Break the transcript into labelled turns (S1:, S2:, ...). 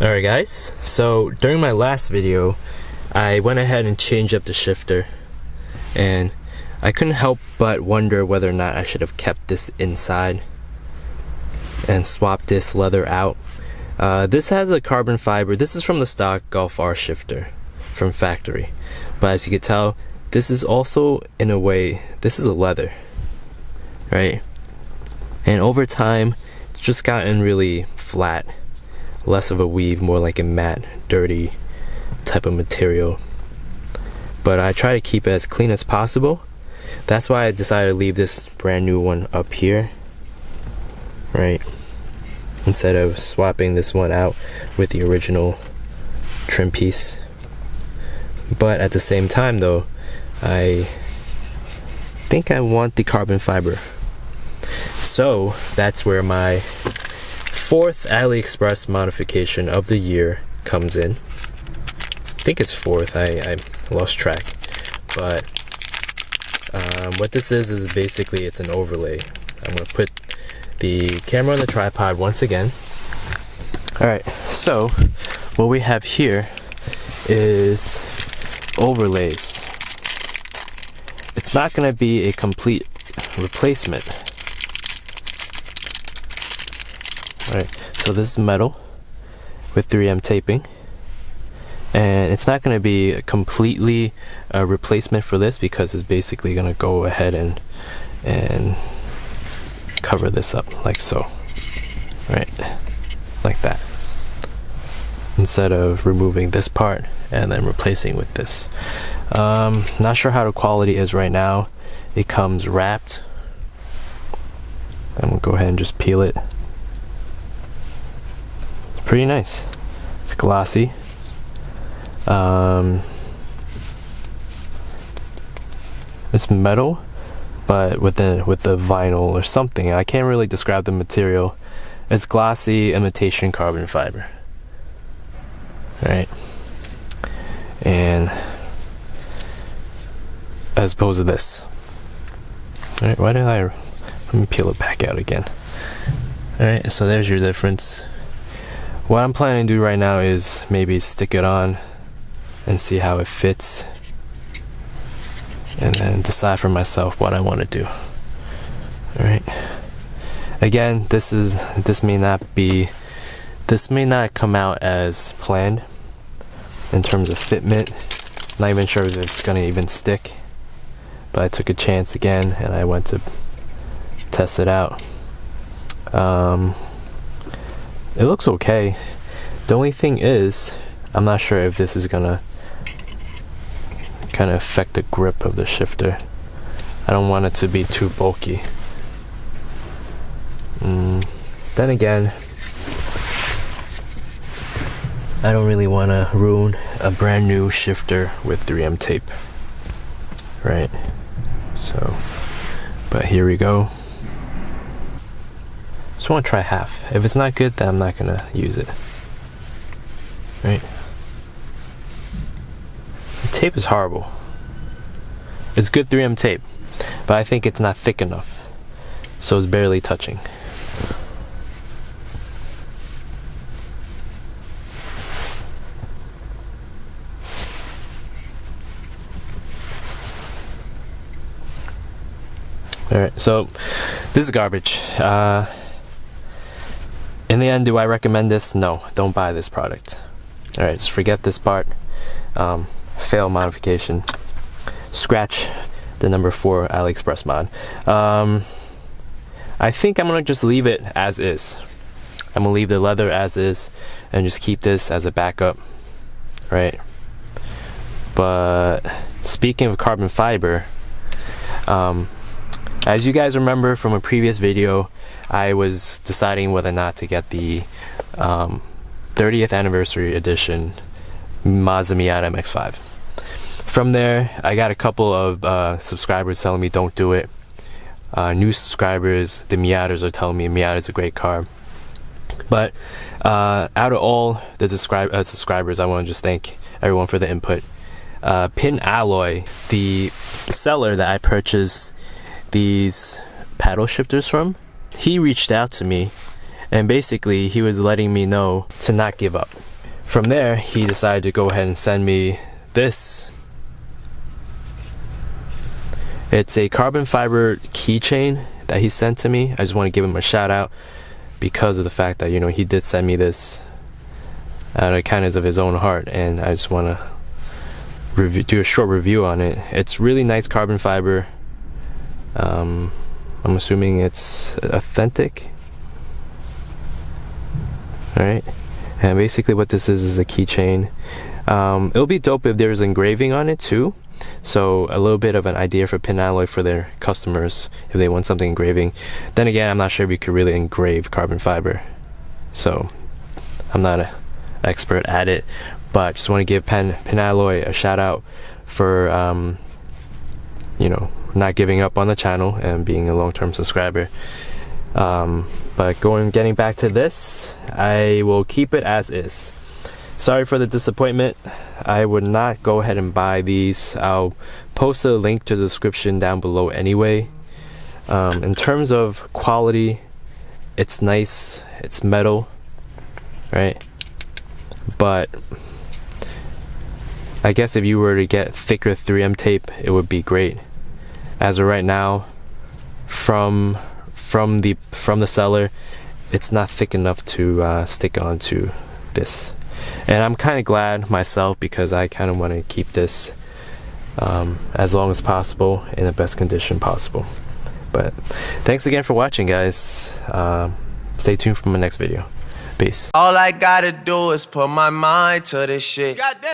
S1: Alright guys, so during my last video I went ahead and changed up the shifter, and I couldn't help but wonder whether or not I should have kept this inside and swapped this leather out. This has a carbon fiber. This is from the stock golfr shifter from factory, but as you can tell, this is also, in a way, this is a leather, right? And over time it's just gotten really flat, less of a weave, more like a matte, dirty type of material. But I try to keep it as clean as possible. That's why I decided to leave this brand new one up here, right, instead of swapping this one out with the original trim piece. But at the same time though, I think I want the carbon fiber. So that's where my fourth AliExpress modification of the year comes in. I think it's fourth, I lost track. But what this is basically, it's an overlay. I'm gonna put the camera on the tripod once again. Alright, so what we have here is overlays. It's not gonna be a complete replacement. Alright, so this is metal with 3M taping, and it's not going to be a completely replacement for this, because it's basically going to go ahead and cover this up like so, right, like that, instead of removing this part and then replacing with this. Not sure how the quality is right now. It comes wrapped. I'm going to go ahead and just peel it. Pretty nice. It's glossy. It's metal, but with the vinyl or something. I can't really describe the material. It's glossy imitation carbon fiber. Right? And as opposed to this. Alright, let me peel it back out again. Alright, so there's your difference. What I'm planning to do right now is maybe stick it on and see how it fits, and then decide for myself what I want to do. Alright. Again, this may not come out as planned in terms of fitment. Not even sure if it's gonna even stick, but I took a chance again and I went to test it out. It looks okay. The only thing is, I'm not sure if this is gonna kind of affect the grip of the shifter. I don't want it to be too bulky. Then again, I don't really want to ruin a brand new shifter with 3M tape, right? So, but here we go. Just want to try half. If it's not good, then I'm not gonna use it. Right? The tape is horrible. It's good 3M tape, but I think it's not thick enough, so it's barely touching. Alright, so this is garbage. In the end, do I recommend this? No, don't buy this product. Alright, just forget this part. Fail modification. Scratch the number 4 AliExpress mod. I think I'm gonna just leave it as is. I'm gonna leave the leather as is and just keep this as a backup, right? But speaking of carbon fiber, as you guys remember from a previous video, I was deciding whether or not to get the 30th anniversary edition Mazda Miata MX-5. From there, I got a couple of subscribers telling me don't do it. New subscribers, the Miatas, are telling me Miata's a great car. But out of all the subscribers, I want to just thank everyone for the input. Pin Alloy, the seller that I purchased these paddle shifters from, he reached out to me, and basically he was letting me know to not give up. from there, he decided to go ahead and send me this. It's a carbon fiber keychain that he sent to me. I just want to give him a shout out because of the fact that, you know, he did send me this out of kindness of his own heart, and I just want to do a short review on it. It's really nice carbon fiber. I'm assuming it's authentic. Alright, and basically what this is a keychain. It'll be dope if there's engraving on it too, so a little bit of an idea for pin alloy for their customers if they want something engraving. Then again, I'm not sure if you could really engrave carbon fiber, so I'm not an expert at it, but just want to give pin alloy a shout out for you know, not giving up on the channel and being a long-term subscriber. But getting back to this, I will keep it as is. Sorry for the disappointment. I would not go ahead and buy these. I'll post a link to the description down below anyway. In terms of quality, it's nice, it's metal, right? But I guess if you were to get thicker 3M tape, it would be great. As of right now, from the seller, it's not thick enough to stick onto this, and I'm kind of glad myself because I kind of want to keep this as long as possible in the best condition possible. But thanks again for watching, guys. Stay tuned for my next video. Peace.
S2: All I gotta do is put my mind to this shit.